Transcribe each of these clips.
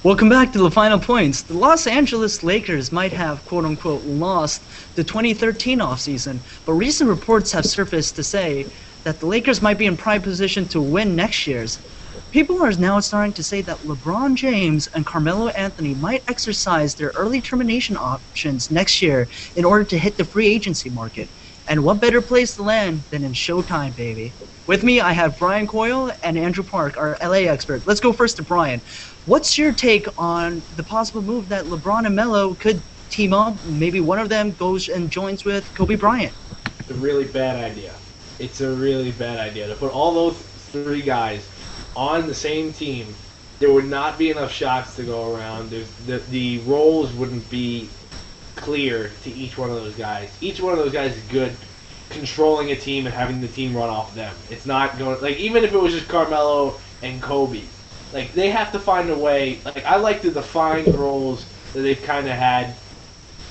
Welcome back to the final points. The Los Angeles Lakers might have quote-unquote lost the 2013 offseason, but recent reports have surfaced to say that the Lakers might be in prime position to win next year's. People are now starting to say that LeBron James and Carmelo Anthony might exercise their early termination options next year in order to hit the free agency market. And what better place to land than in Showtime, baby. With me, I have Brian Coyle and Andrew Park, our LA expert. Let's go first to Brian. What's your take on the possible move that LeBron and Melo could team up? Maybe one of them goes and joins with Kobe Bryant. It's a really bad idea. It's a really bad idea. To put all those three guys on the same team, there would not be enough shots to go around. The roles wouldn't be clear to each one of those guys. Each one of those guys is good controlling a team and having the team run off them. It's not going, like, even if it was just Carmelo and Kobe, like, they have to find a way. Like, I like the defined roles that they've kind of had.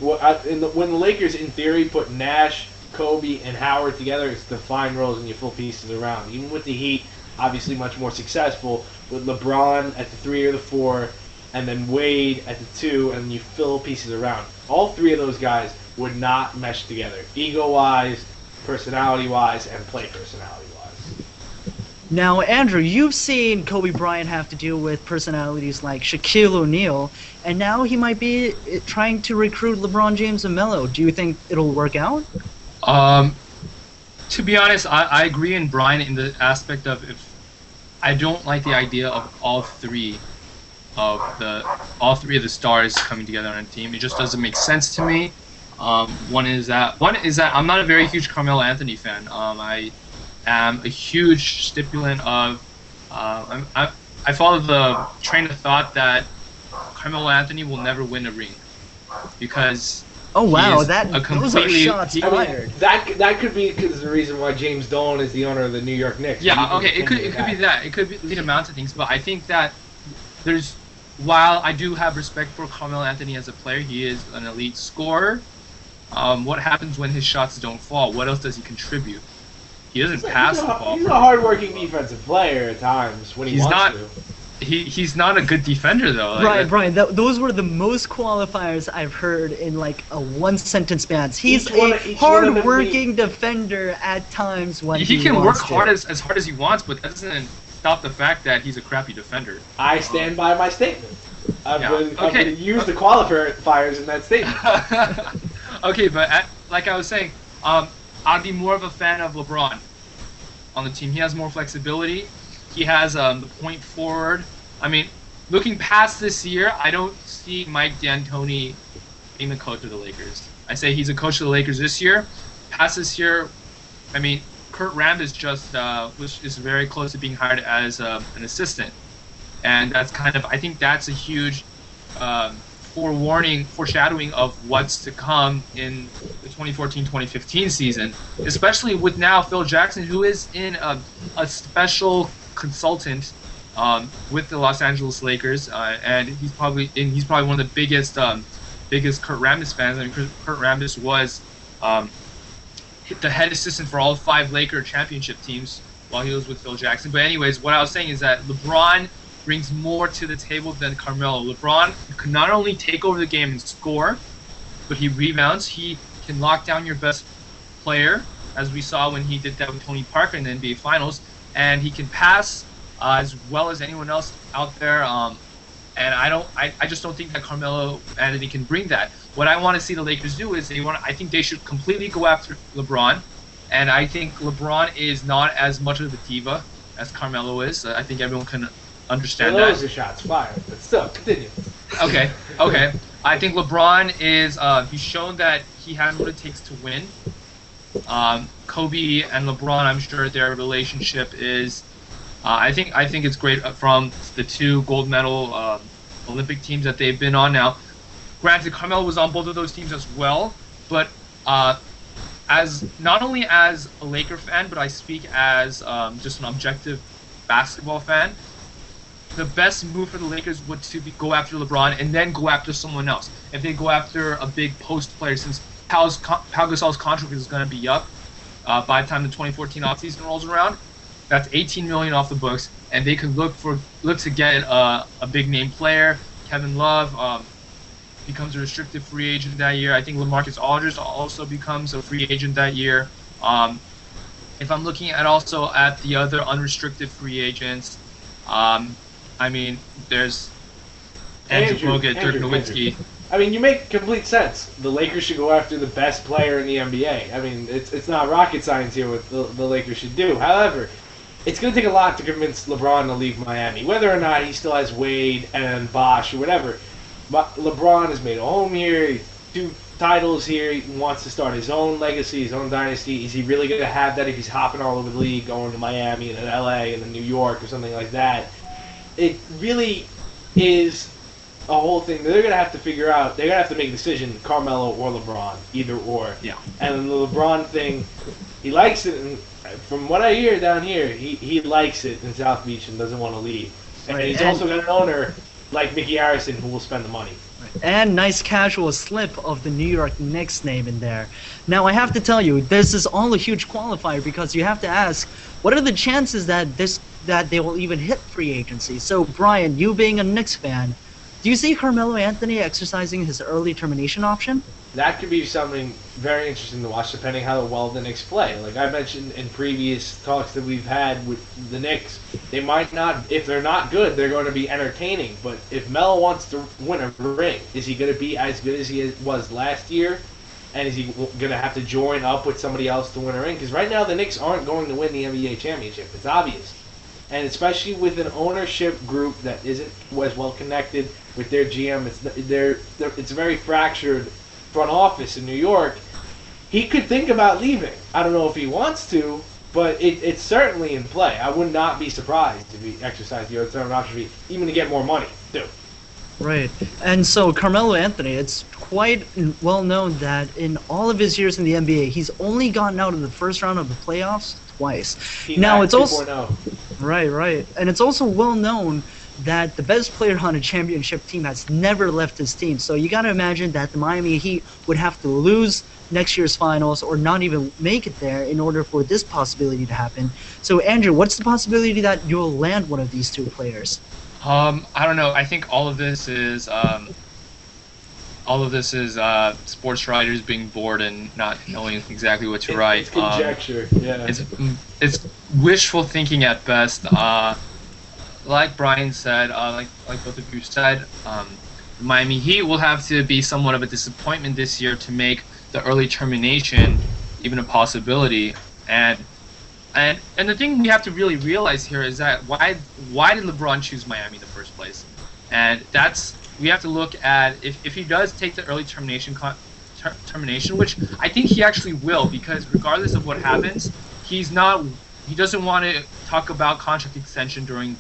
When the Lakers, in theory, put Nash, Kobe, and Howard together, it's defined roles and you fill pieces around. Even with the Heat, obviously much more successful, with LeBron at the 3 or the 4, and then Wade at the 2, and you fill pieces around. All three of those guys would not mesh together, ego-wise, personality-wise, and play personality-wise. Now, Andrew, you've seen Kobe Bryant have to deal with personalities like Shaquille O'Neal, and now he might be trying to recruit LeBron James and Melo. Do you think it'll work out? To be honest, I agree in Brian in the aspect of if I don't like the idea of all three of the stars coming together on a team. It just doesn't make sense to me. One is that I'm not a very huge Carmelo Anthony fan. I am a huge stipulant of I follow the train of thought that Carmelo Anthony will never win a ring because oh wow, those are shots fired. That could be because the reason why James Dolan is the owner of the New York Knicks. Yeah, okay, it could be that. It could lead amount to things, but I think that while I do have respect for Carmelo Anthony as a player, he is an elite scorer. What happens when his shots don't fall? What else does he contribute? He doesn't pass the ball. He's a hard-working defensive player at times when he wants to. He's not a good defender though. Like Brian, those were the most qualifiers I've heard in like a one-sentence span. He's a hard-working defender at times when he can work hard as hard as he wants, but that doesn't stop the fact that he's a crappy defender. I stand by my statement. I'm going to use the qualifiers in that statement. Okay, but like I was saying, I'd be more of a fan of LeBron on the team. He has more flexibility. He has the point forward. I mean, looking past this year, I don't see Mike D'Antoni being the coach of the Lakers. I say he's a coach of the Lakers this year. Past this year, I mean, Kurt Rambis just which is very close to being hired as an assistant, and that's I think that's a huge foreshadowing of what's to come in the 2014-2015 season, especially with now Phil Jackson, who is in a special consultant with the Los Angeles Lakers, and he's probably one of the biggest Kurt Rambis fans. I mean, Kurt Rambis was the head assistant for all 5 Laker championship teams while he was with Phil Jackson. But anyways, what I was saying is that LeBron brings more to the table than Carmelo. LeBron can not only take over the game and score, but he rebounds. He can lock down your best player, as we saw when he did that with Tony Parker in the NBA Finals, and he can pass as well as anyone else out there. And I just don't think that Carmelo Anthony can bring that. What I want to see the Lakers do is I think they should completely go after LeBron, and I think LeBron is not as much of a diva as Carmelo is. I think everyone can understand that. Those are shots fired, but still, continue. Okay. I think LeBron is he's shown that he has what it takes to win. Kobe and LeBron, I'm sure their relationship is I think it's great from the 2 gold medal Olympic teams that they've been on now. Granted, Carmelo was on both of those teams as well, but as not only as a Laker fan, but I speak as just an objective basketball fan. The best move for the Lakers would go after LeBron and then go after someone else. If they go after a big post player, since Pau Gasol's contract is going to be up by the time the 2014 offseason rolls around, that's $18 million off the books, and they could look to get a big name player, Kevin Love becomes a restricted free agent that year. I think LaMarcus Aldridge also becomes a free agent that year. If I'm looking at also at the other unrestricted free agents, I mean, there's Andrew Bogut, Dirk Nowitzki. I mean, you make complete sense. The Lakers should go after the best player in the NBA. I mean, it's not rocket science here what the Lakers should do. However, it's going to take a lot to convince LeBron to leave Miami. Whether or not he still has Wade and Bosh or whatever, but LeBron has made a home here, 2 titles here. He wants to start his own legacy, his own dynasty. Is he really going to have that if he's hopping all over the league, going to Miami and then LA and then New York or something like that? It really is a whole thing that they're going to have to figure out. They're going to have to make a decision, Carmelo or LeBron, either or. Yeah. And the LeBron thing, he likes it. And from what I hear down here, he likes it in South Beach and doesn't want to leave. And he's also got an owner like Mickey Harrison who will spend the money. And nice casual slip of the New York Knicks name in there. Now, I have to tell you, this is all a huge qualifier because you have to ask, what are the chances that they will even hit free agency? So, Brian, you being a Knicks fan, do you see Carmelo Anthony exercising his early termination option? That could be something very interesting to watch, depending how well the Knicks play. Like I mentioned in previous talks that we've had with the Knicks, they might not, if they're not good, they're going to be entertaining. But if Melo wants to win a ring, is he going to be as good as he was last year? And is he going to have to join up with somebody else to win a ring? Because right now the Knicks aren't going to win the NBA championship. It's obvious. And especially with an ownership group that isn't as well connected with their GM, it's a very fractured front office in New York. He could think about leaving. I don't know if he wants to, but it's certainly in play. I would not be surprised if he exercised the other option, even to get more money, too. Right. And so Carmelo Anthony, it's quite well known that in all of his years in the NBA, he's only gotten out of the first round of the playoffs twice. Now it's also right, and it's also well known that the best player on a championship team has never left his team. So you got to imagine that the Miami Heat would have to lose next year's finals or not even make it there in order for this possibility to happen. So Andrew, what's the possibility that you'll land one of these 2 players? I don't know. I think all of this is sports writers being bored and not knowing exactly what to write. It's conjecture. It's wishful thinking at best. Like Brian said, like both of you said, Miami Heat will have to be somewhat of a disappointment this year to make the early termination even a possibility. And the thing we have to really realize here is that why did LeBron choose Miami in the first place? And we have to look at if he does take the early termination, which I think he actually will, because regardless of what happens, he doesn't want to talk about contract extension during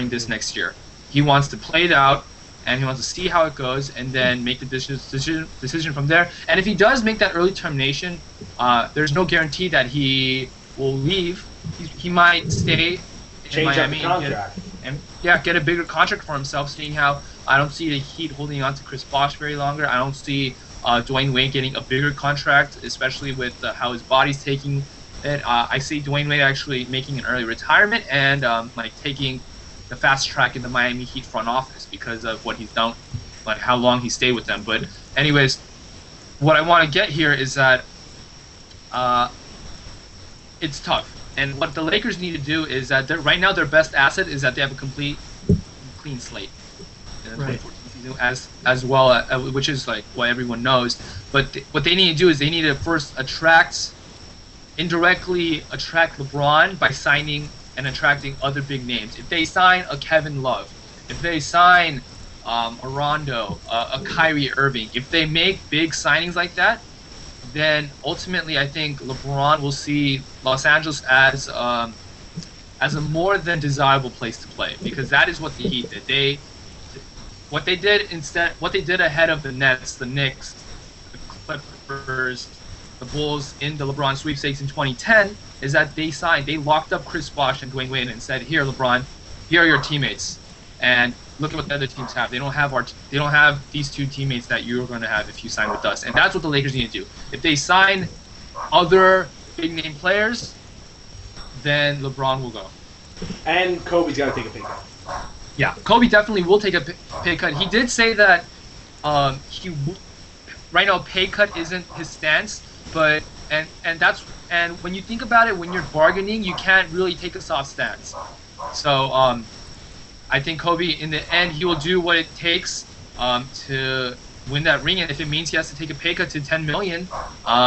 this next year. He wants to play it out, and he wants to see how it goes, and then make the decision from there. And if he does make that early termination, there's no guarantee that he will leave. He might stay in Miami and get a bigger contract for himself, seeing how I don't see the Heat holding on to Chris Bosh very longer. I don't see Dwayne Wade getting a bigger contract, especially with how his body's taking it. I see Dwayne Wade actually making an early retirement and taking the fast track in the Miami Heat front office because of what he's done, like how long he stayed with them. But anyways, what I want to get here is that it's tough. And what the Lakers need to do is that right now their best asset is that they have a complete clean slate in the 2014 season, as well, which is like what everyone knows. But what they need to do is they need to first indirectly attract LeBron by signing and attracting other big names. If they sign a Kevin Love, if they sign a Rondo, a Kyrie Irving, if they make big signings like that, then ultimately I think LeBron will see Los Angeles as a more than desirable place to play, because that is what the Heat did. What they did ahead of the Nets, the Knicks, the Clippers, the Bulls in the LeBron sweepstakes in 2010 is that they locked up Chris Bosh and Dwayne Wade and said, "Here, LeBron, here are your teammates, and look at what the other teams have. They don't have these 2 teammates that you're going to have if you sign with us." And that's what the Lakers need to do. If they sign other big name players, then LeBron will go. And Kobe's got to take a pay cut. Yeah, Kobe definitely will take a pay cut. He did say that right now pay cut isn't his stance, but and when you think about it, when you're bargaining, you can't really take a soft stance. So I think Kobe, in the end, he will do what it takes to win that ring, and if it means he has to take a pay cut to $10 million,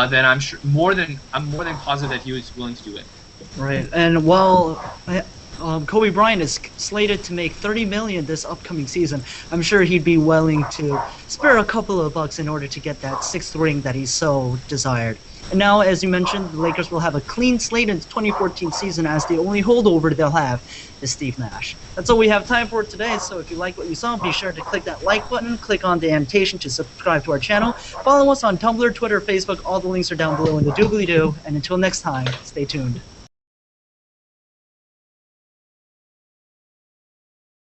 then I'm more than positive that he was willing to do it. Right, and while Kobe Bryant is slated to make $30 million this upcoming season, I'm sure he'd be willing to spare a couple of bucks in order to get that 6th ring that he's so desired. And now, as you mentioned, the Lakers will have a clean slate in the 2014 season, as the only holdover they'll have is Steve Nash. That's all we have time for today, so if you like what you saw, be sure to click that like button, click on the annotation to subscribe to our channel, follow us on Tumblr, Twitter, Facebook, all the links are down below in the doobly-doo, and until next time, stay tuned.